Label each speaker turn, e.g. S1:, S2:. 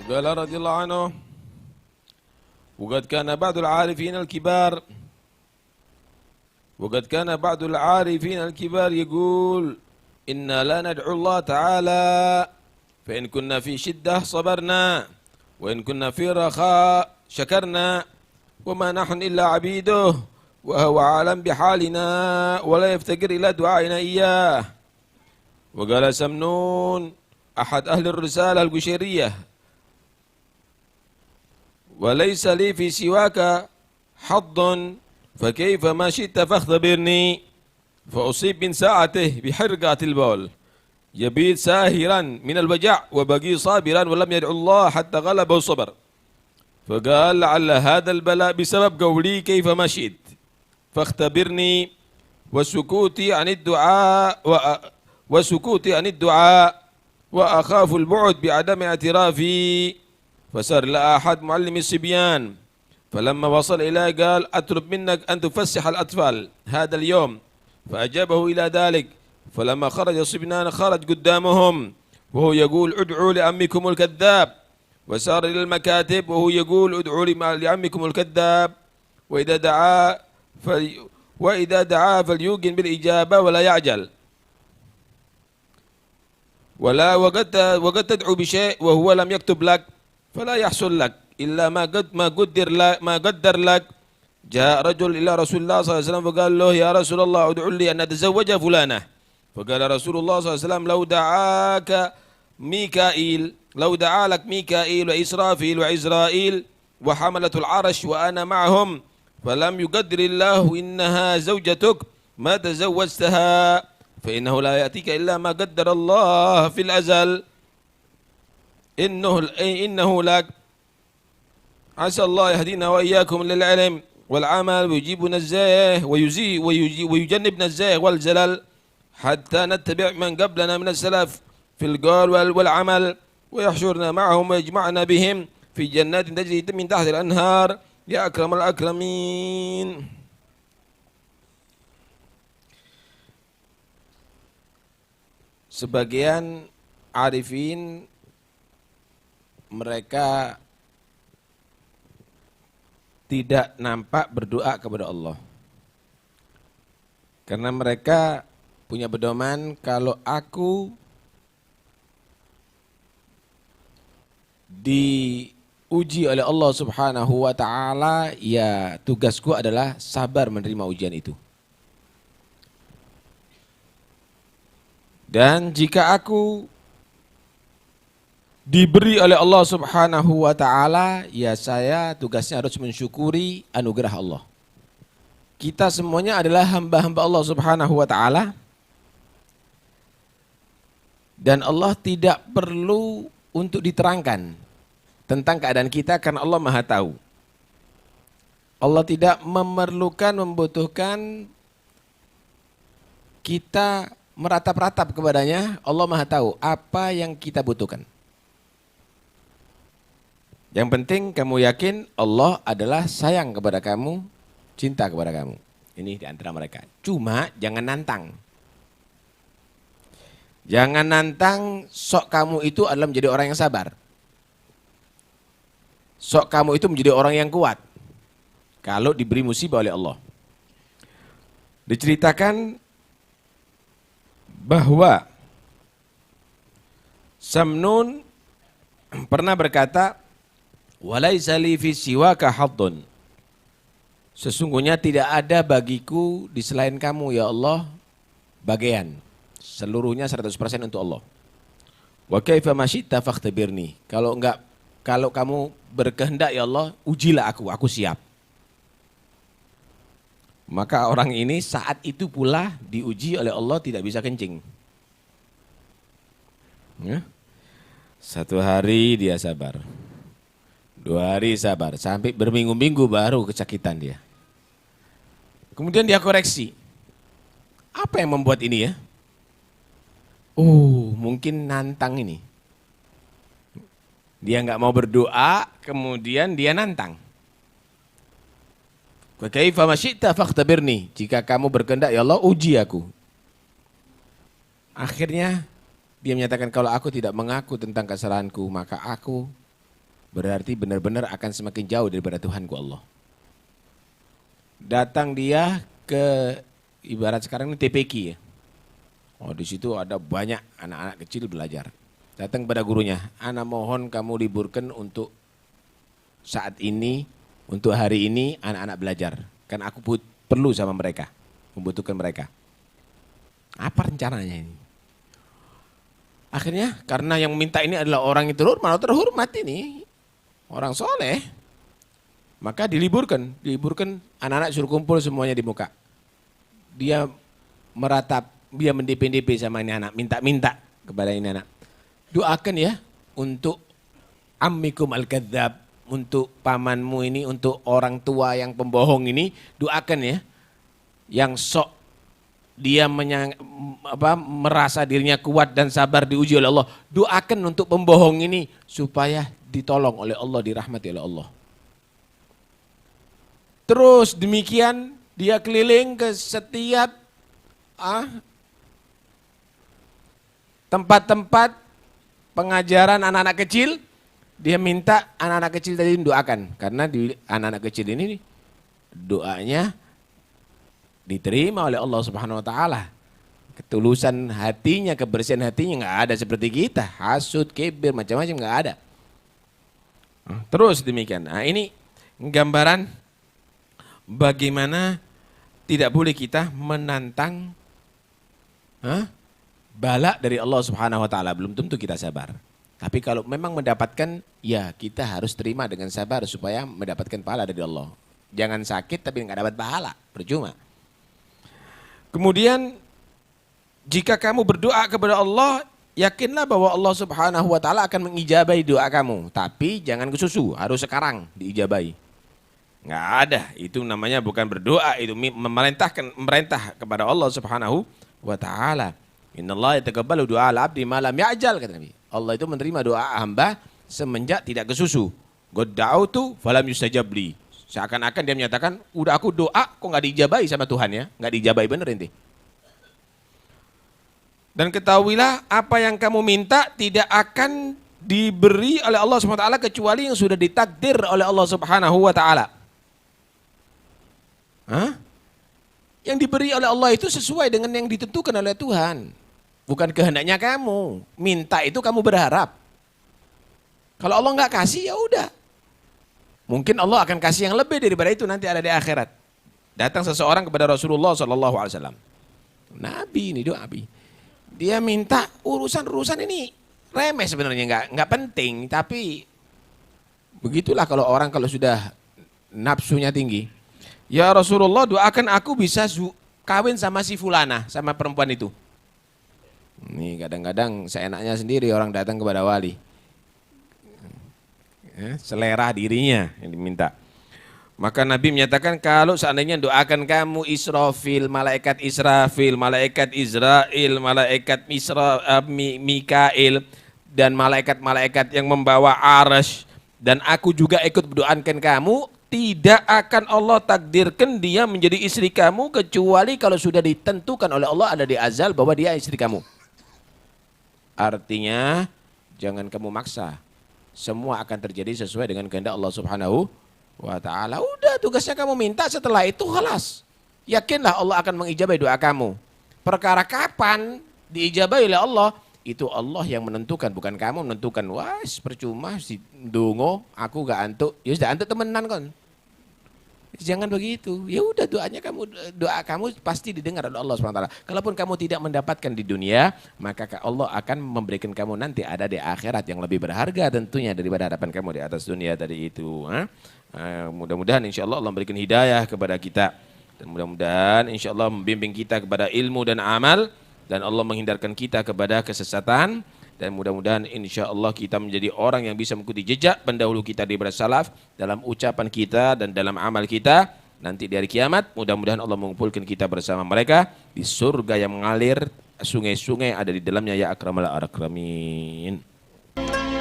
S1: قال رضي الله عنه: وقد كان بعض العارفين الكبار يقول: إنا لا ندعو الله تعالى، فإن كنا في شدة صبرنا، وإن كنا في رخاء شكرنا، وما نحن إلا عبيده، وهو عالم بحالنا ولا يفتقر إلى دعائنا إياه. وقال سمنون أحد أهل الرسالة القشيرية: وليس لي في سواك حظ، فكيف ما شئت فاختبرني. فأصيب من ساعته بحرقة البول، يبيت ساهرا من الوجع وبقي صابرا ولم يدع الله حتى غلبه الصبر. فقال: لعل هذا البلاء بسبب قولي كيف ما شئت فاختبرني، وسكوتي عن الدعاء وأخاف البعد بعدم اعترافي. فسر لأحد معلم الصبيان، فلما وصل إليه قال: أطلب منك أن تفسح الأطفال هذا اليوم. فأجابه إلى ذلك. فلما خرج الصبيان خرج قدامهم وهو يقول: ادعوا لعمكم الكذاب. وسار إلى المكاتب وهو يقول: ادعوا لعمكم الكذاب، وإذا دعا فليوقن بالإجابة ولا يعجل، وقد تدعو بشيء وهو لم يكتب لك، فلا يحصل لك إلا ما قدر لك. جاء رجل إلى رسول الله صلى الله عليه وسلم فقال له: يا رسول الله، ادعو لي أن أتزوج فلانة. فقال رسول الله صلى الله عليه وسلم: لو دعا لك ميكائيل وإسرافيل وعزرائيل وحملة العرش وأنا معهم فلم يقدر الله إنها زوجتك ما تزوجتها، فإنه لا يأتيك إلا ما قدر الله في الأزل، إنه لك. عسى الله يهدينا وإياكم للعلم والعمل ويجنبنا الزيغ والزلل، حتى نتبع من قبلنا من السلف في القول والعمل، ويحشرنا معهم ويجمعنا بهم في جنات تجري من تحت الأنهار يا أكرم الأكرمين. Sebagian arifin mereka tidak nampak berdoa kepada Allah, karena mereka punya pedoman, kalau aku diuji oleh Allah Subhanahu wa ta'ala, ya tugasku adalah sabar menerima ujian itu. Dan jika aku diberi oleh Allah Subhanahu wa ta'ala, ya saya tugasnya harus mensyukuri anugerah Allah. Kita semuanya adalah hamba-hamba Allah Subhanahu wa ta'ala, dan Allah tidak perlu untuk diterangkan tentang keadaan kita karena Allah Maha tahu. Allah tidak membutuhkan kita meratap-ratap kepadanya. Allah Maha tahu apa yang kita butuhkan. Yang penting kamu yakin Allah adalah sayang kepada kamu, cinta kepada kamu. Ini di antara mereka. Cuma jangan nantang. Jangan nantang sok kamu itu adalah menjadi orang yang sabar. Sok kamu itu menjadi orang yang kuat kalau diberi musibah oleh Allah. Diceritakan bahwa Samnun pernah berkata, "Walaisa li fi siwaka haddun." Sesungguhnya tidak ada bagiku di selain kamu ya Allah bagian. Seluruhnya 100% untuk Allah. Wa kaifa masyita fakhtabirni. Kalau kamu berkehendak ya Allah, ujilah aku siap. Maka orang ini saat itu pula diuji oleh Allah tidak bisa kencing. Ya. 1 hari dia sabar. 2 hari sabar, sampai berminggu-minggu baru kesakitan dia. Kemudian dia koreksi. Apa yang membuat ini ya? Oh, mungkin nantang ini. Dia nggak mau berdoa, kemudian dia nantang. Wa kaifa masyita fakhtabirni. Jika kamu berkehendak ya Allah, uji aku. Akhirnya dia menyatakan, kalau aku tidak mengaku tentang kesalahanku, maka aku
S2: berarti benar-benar akan semakin jauh daripada Tuhanku Allah. Datang dia ke ibarat sekarang ini TPQ ya. Oh, di situ ada banyak anak-anak kecil belajar. Datang kepada gurunya, "Ana mohon kamu liburkan untuk saat ini, untuk hari ini anak-anak belajar. Kan aku perlu sama mereka, membutuhkan mereka." Apa rencananya ini? Akhirnya karena yang minta ini adalah orang yang terhormat ini, orang soleh, maka diliburkan anak-anak suruh kumpul semuanya di muka. Dia meratap, dia mendp-dp sama ini anak, minta kepada ini anak. Doakan ya untuk ammikum al-kadzab, untuk pamanmu ini, untuk orang tua yang pembohong ini, doakan ya. Yang sok dia merasa dirinya kuat dan sabar diuji oleh Allah. Doakan untuk pembohong ini supaya ditolong oleh Allah, dirahmati oleh Allah. Terus demikian dia keliling ke setiap tempat-tempat pengajaran anak-anak kecil. Dia minta anak-anak kecil tadi doakan. Karena di anak-anak kecil ini doanya diterima oleh Allah Subhanahu wa taala. Ketulusan hatinya, kebersihan hatinya enggak ada seperti kita, hasud, kibir, macam-macam enggak ada. Terus demikian. Nah, ini gambaran bagaimana tidak boleh kita menantang bala dari Allah Subhanahu wa taala, belum tentu kita sabar. Tapi kalau memang mendapatkan, ya kita harus terima dengan sabar supaya mendapatkan pahala dari Allah. Jangan sakit tapi enggak dapat pahala, percuma. Kemudian jika kamu berdoa kepada Allah, yakinlah bahwa Allah Subhanahu wa taala akan mengijabahi doa kamu. Tapi jangan kesusu, harus sekarang diijabahi. Enggak ada, itu namanya bukan berdoa, itu merintah kepada Allah Subhanahu wa taala. Innallaha yataqabbalu du'a al-'abdi ma lam ya'jal, kata Nabi. Allah itu menerima doa hamba semenjak tidak kesusu. Qad da'autu falam yustajab li. Seakan-akan dia menyatakan, udah aku doa kok nggak diijabahi sama Tuhan ya, nggak diijabahi bener inti. Dan ketahuilah apa yang kamu minta tidak akan diberi oleh Allah Subhanahu wa taala kecuali yang sudah ditakdir oleh Allah Subhanahu wa taala. Yang diberi oleh Allah itu sesuai dengan yang ditentukan oleh Tuhan. Bukan kehendaknya kamu. Minta itu kamu berharap. Kalau Allah nggak kasih ya udah. Mungkin Allah akan kasih yang lebih daripada itu nanti ada di akhirat. Datang seseorang kepada Rasulullah SAW. Nabi ini doa Nabi. Dia minta urusan ini remeh sebenarnya, nggak penting, tapi begitulah kalau orang kalau sudah nafsunya tinggi. Ya Rasulullah, doakan aku bisa kawin sama si fulana, sama perempuan itu. Ini kadang-kadang seenaknya sendiri orang datang kepada wali. Selera dirinya yang diminta. Maka Nabi menyatakan kalau seandainya doakan kamu Israfil, malaikat Israfil, malaikat Israel, malaikat Mikail, dan malaikat-malaikat yang membawa arsy, dan aku juga ikut berdoakan kamu, tidak akan Allah takdirkan dia menjadi istri kamu kecuali kalau sudah ditentukan oleh Allah ada di azal bahwa dia istri kamu. Artinya jangan kamu maksa. Semua akan terjadi sesuai dengan kehendak Allah Subhanahu wa taala. Udah tugasnya kamu minta, setelah itu khalas. Yakinlah Allah akan mengijabahi doa kamu. Perkara kapan diijabahi oleh Allah, itu Allah yang menentukan, bukan kamu menentukan. Wah, percuma si dungo, aku gak antuk. Ya sudah antuk temenan kon. Jangan begitu. Ya udah doa kamu pasti didengar oleh Allah Subhanahu wa taala. Kalaupun kamu tidak mendapatkan di dunia, maka Allah akan memberikan kamu nanti ada di akhirat yang lebih berharga tentunya daripada harapan kamu di atas dunia tadi itu. Mudah-mudahan insya Allah Allah memberikan hidayah kepada kita. Dan mudah-mudahan insya Allah membimbing kita kepada ilmu dan amal. Dan Allah menghindarkan kita kepada kesesatan. Dan mudah-mudahan insya Allah kita menjadi orang yang bisa mengikuti jejak pendahulu kita di salaf dalam ucapan kita dan dalam amal kita. Nanti di hari kiamat mudah-mudahan Allah mengumpulkan kita bersama mereka di surga yang mengalir sungai-sungai ada di dalamnya ya akramal akramin.